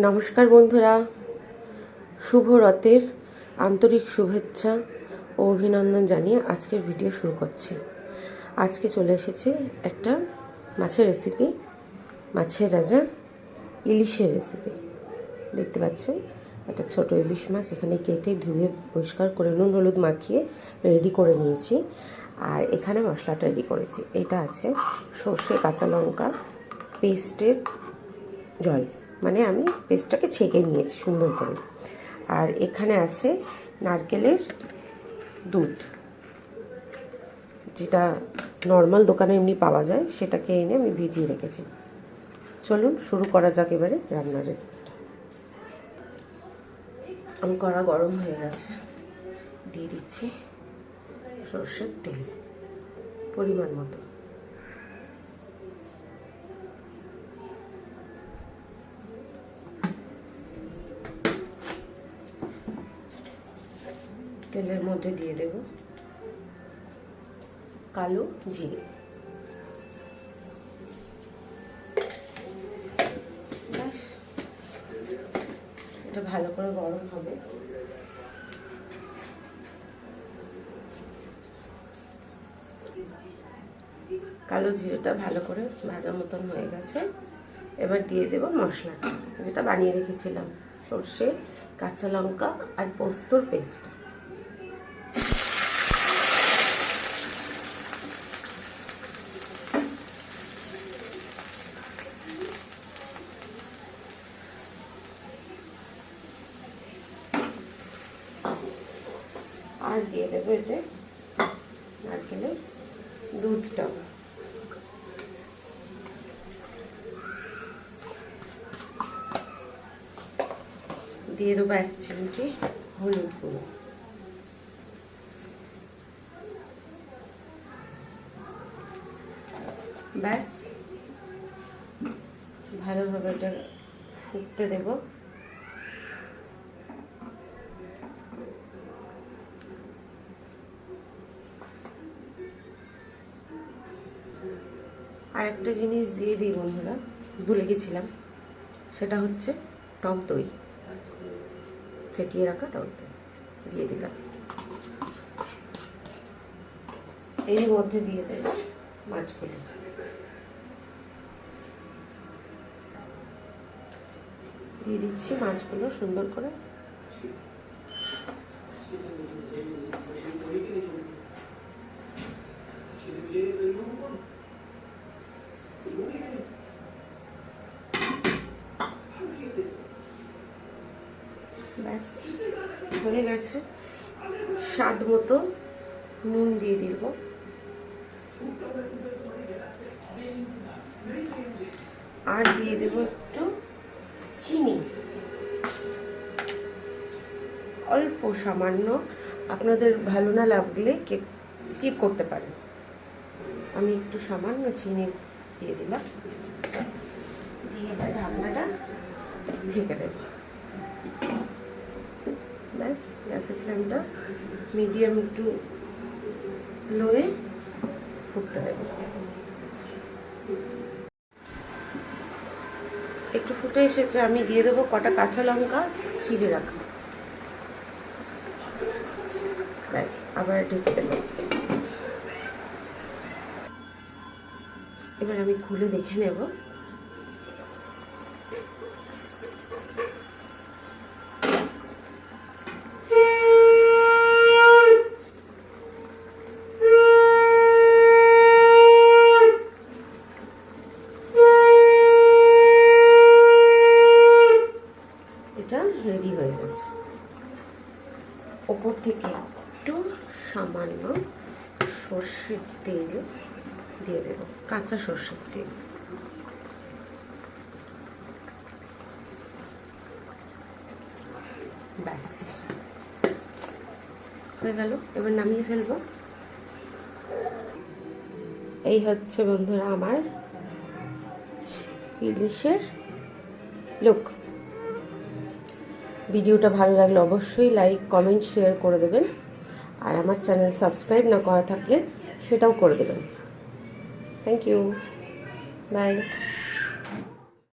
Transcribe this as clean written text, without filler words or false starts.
নমস্কার বন্ধুরা, শুভ রথের আন্তরিক শুভেচ্ছা ও অভিনন্দন জানিয়ে আজকের ভিডিও শুরু করছি। আজকে চলে এসেছে একটা মাছের রেসিপি, মাছের রাজা ইলিশের রেসিপি। দেখতে পাচ্ছেন একটা ছোট ইলিশ মাছ এখানে কেটে ধুয়ে পরিষ্কার করে নুন হলুদ মাখিয়ে রেডি করে নিয়েছি। আর এখানে মশলাটা রেডি করেছি। এটা আছে সর্ষে কাঁচা লঙ্কা পেস্টের জল, মানে আমি পেস্টটাকে ছেঁকে নিয়েছি সুন্দর করে। আর এখানে আছে নারকেলের দুধ, যেটা নর্মাল দোকানে এমনি পাওয়া যায়, সেটাকে এনে আমি ভিজিয়ে রেখেছি। চলুন শুরু করা যাক এবারে রান্নার রেসিপিটা। আমি কড়া গরম হয়ে গেছে, দিয়ে দিচ্ছি সর্ষের তেল পরিমাণ মতো। তেলের মধ্যে দিয়ে দেব কালো জিরে, ব্যাস এটা ভালো করে গরম হবে। কালো জিরেটা ভালো করে ভাজা মতন হয়ে গেছে। এবার দিয়ে দেব মশলাটা যেটা বানিয়ে রেখেছিলাম, সর্ষে কাঁচা লঙ্কা আর পোস্তর পেস্ট। আর দিয়ে দেবো এতে নারকেলের দুধটা। দিয়ে দেবো 1 চিমটি হলুদ গুঁড়ো। ব্যাস ভালোভাবে এটা ফুটতে দেব। আর একটা জিনিস দিয়ে দিই বন্ধুরা, ভুলে গেছিলাম, সেটা হচ্ছে টক দই, ফেটিয়ে রাখা টক দই দিয়ে দিলাম। এর মধ্যে দিয়ে দেব মাছগুলো। দিয়ে দিচ্ছি মাছগুলো সুন্দর করে। ব্যাস হয়ে গেছে। স্বাদ মতো নুন দিয়ে দিব, আর দিয়ে দেব একটু চিনি, অল্প সামান্য। আপনাদের ভালো না লাগলে কেক স্কিপ করতে পারেন। আমি একটু সামান্য চিনি দিয়ে দিলাম, দিয়ে ঢাকনাটা ঢেকে দেব। ব্যাস গ্যাসের ফ্লেমটা মিডিয়াম টু লোয়ে ফুটতে দেব। একটু ফুটে এসেছে, আমি দিয়ে দেবো কটা কাঁচা লঙ্কা ছিঁড়ে রাখা। ব্যাস আবার ঢেকে দেব। এবার আমি খুলে দেখে নেব। এটা রেডি হয়ে গেছে। ওপর থেকে একটু সামান্য সর্ষের তেল দিয়ে দেব, কাঁচা সর্ষের তেল। ব্যাস হয়ে গেল, এবার নামিয়ে ফেলবো। এই হচ্ছে বন্ধুরা আমার ইলিশের লুক। ভিডিওটা ভালো লাগলে অবশ্যই লাইক কমেন্ট শেয়ার করে দেবেন, আর আমার চ্যানেল সাবস্ক্রাইব না করা থাকলে সেটাও করে দেবেন। Thank you, by.